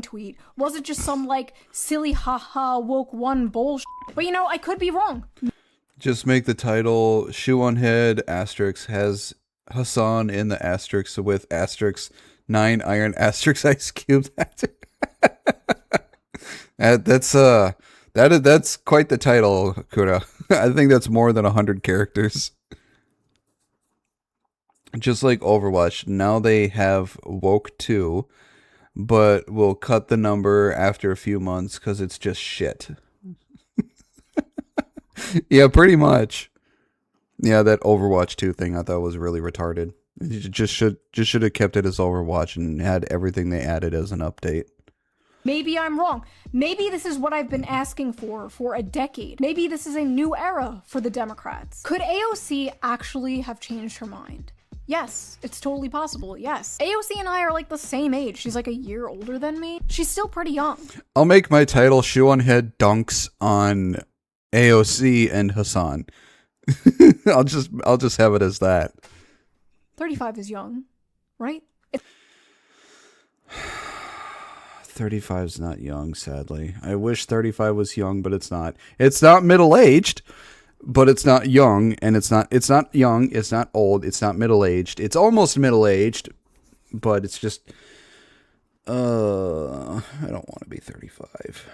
Tweet wasn't just some like silly haha woke 1 bullshit. But you know, I could be wrong. Just make the title Shoe on Head asterisk has Hassan in the asterisk with asterisk 9 iron asterisk Ice Cube. That's quite the title, Kura. I think that's more than 100 characters. Just like Overwatch, now they have woke 2, but we'll cut the number after a few months because it's just shit. Yeah, pretty much. Yeah, that Overwatch 2 thing I thought was really retarded. You just should have kept it as Overwatch and had everything they added as an update. Maybe I'm wrong. Maybe this is what I've been asking for a decade. Maybe this is a new era for the Democrats. Could AOC actually have changed her mind? Yes, it's totally possible, yes. AOC and I are like the same age. She's like a year older than me. She's still pretty young. I'll make my title Shoe on Head dunks on AOC and Hassan. I'll just have it as that. 35 is young, right? 35 is not young, sadly. I wish 35 was young, but it's not. It's not middle-aged, but it's not young, and it's not young, it's not old, it's not middle-aged. It's almost middle-aged, but it's just I don't want to be 35.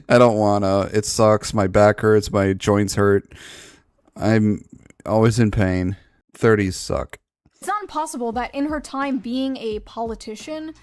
I don't want to. It sucks. My back hurts, my joints hurt. I'm always in pain. 30s suck. It's not impossible that in her time being a politician,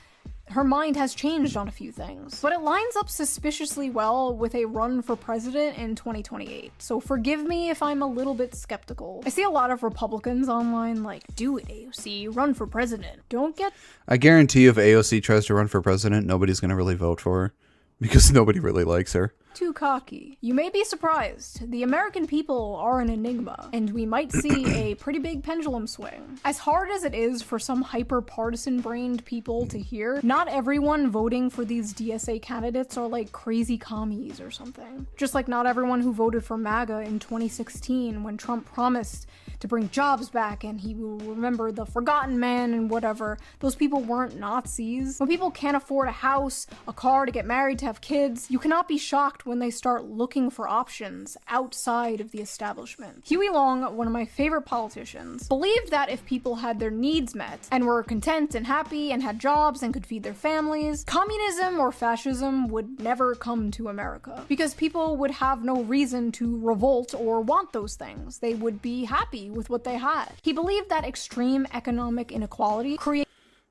her mind has changed on a few things. But it lines up suspiciously well with a run for president in 2028. So forgive me if I'm a little bit skeptical. I see a lot of Republicans online like, do it, AOC, run for president. Don't get... I guarantee if AOC tries to run for president, nobody's going to really vote for her because nobody really likes her. too cocky. You may be surprised. The American people are an enigma, and we might see a pretty big pendulum swing. As hard as it is for some hyper-partisan brained people to hear, not everyone voting for these DSA candidates are like crazy commies or something. Just like not everyone who voted for MAGA in 2016 when Trump promised to bring jobs back and he will remember the forgotten man and whatever. Those people weren't Nazis. When people can't afford a house, a car, to get married, to have kids, you cannot be shocked when they start looking for options outside of the establishment. Huey Long, one of my favorite politicians, believed that if people had their needs met and were content and happy and had jobs and could feed their families, communism or fascism would never come to America because people would have no reason to revolt or want those things. They would be happy with what they had. He believed that extreme economic inequality created.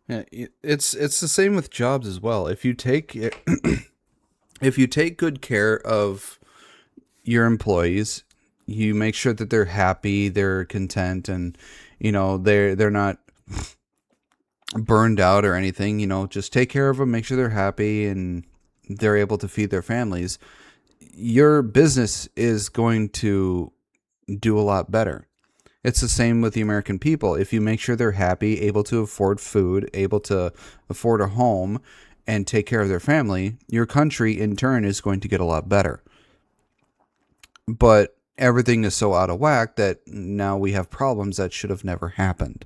Yeah, it's the same with jobs as well. If you take if you take good care of your employees, you make sure that they're happy, they're content, and they're not burned out or anything. Just take care of them, make sure they're happy and they're able to feed their families. Your business is going to do a lot better. It's the same with the American people. If you make sure they're happy, able to afford food, able to afford a home, and take care of their family, your country in turn is going to get a lot better. But everything is so out of whack that now we have problems that should have never happened.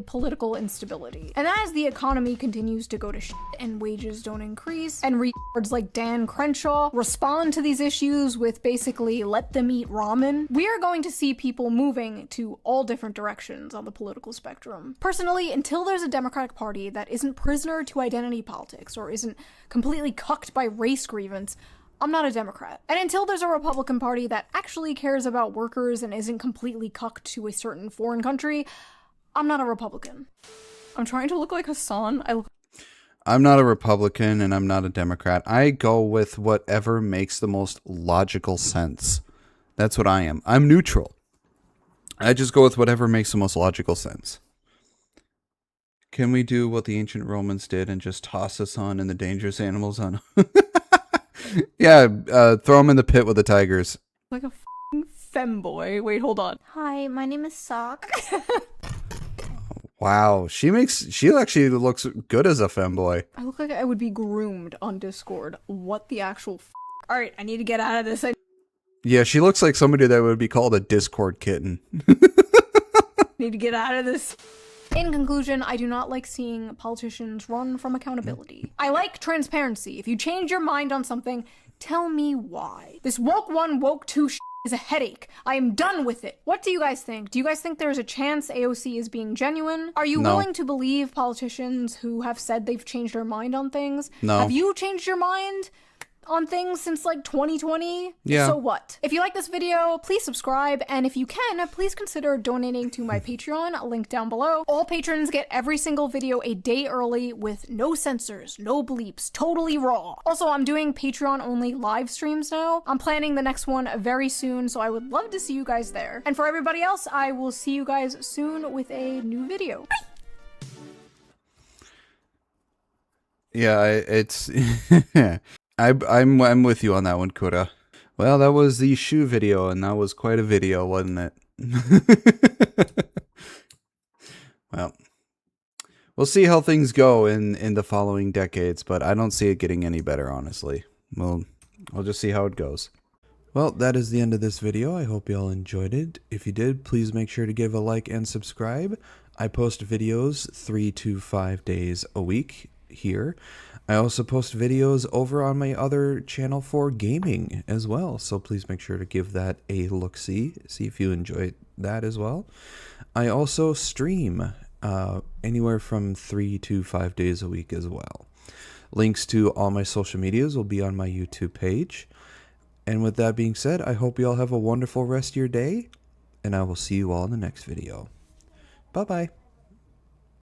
Political instability. And as the economy continues to go to shit and wages don't increase, and retards like Dan Crenshaw respond to these issues with basically let them eat ramen, we are going to see people moving to all different directions on the political spectrum. Personally, until there's a Democratic Party that isn't prisoner to identity politics or isn't completely cucked by race grievance, I'm not a Democrat. And until there's a Republican Party that actually cares about workers and isn't completely cucked to a certain foreign country, I'm not a Republican. I'm trying to look like Hassan. I'm not a Republican and I'm not a Democrat. I go with whatever makes the most logical sense. That's what I am. I'm neutral. I just go with whatever makes the most logical sense. Can we do what the ancient Romans did and just toss Hassan and the dangerous animals on? Yeah, throw them in the pit with the tigers. Like a f***ing femboy. Wait, hold on. Hi, my name is Sock. Wow, she actually looks good as a femboy. I look like I would be groomed on Discord. What the actual f***? Alright, I need to get out of this. Yeah, she looks like somebody that would be called a Discord kitten. Need to get out of this. In conclusion, I do not like seeing politicians run from accountability. I like transparency. If you change your mind on something, tell me why. This woke 1, woke 2 is a headache. I am done with it. What do you guys think? Do you guys think there's a chance AOC is being genuine? Are you willing to believe politicians who have said they've changed their mind on things? No. Have you changed your mind on things since like 2020? Yeah. So what? If you like this video, please subscribe, and if you can, please consider donating to my Patreon, link down below. All patrons get every single video a day early with no censors, no bleeps, totally raw. Also, I'm doing Patreon only live streams now. I'm planning the next one very soon, so I would love to see you guys there. And for everybody else, I will see you guys soon with a new video. Yeah, it's I'm with you on that one, Kura. Well, that was the shoe video, and that was quite a video, wasn't it? Well, we'll see how things go in the following decades, but I don't see it getting any better, honestly. We'll just see how it goes. Well, that is the end of this video. I hope you all enjoyed it. If you did, please make sure to give a like and subscribe. I post videos 3 to 5 days a week here. I also post videos over on my other channel for gaming as well, so please make sure to give that a look-see, see if you enjoy that as well. I also stream anywhere from 3 to 5 days a week as well. Links to all my social medias will be on my YouTube page. And with that being said, I hope you all have a wonderful rest of your day, and I will see you all in the next video. Bye-bye.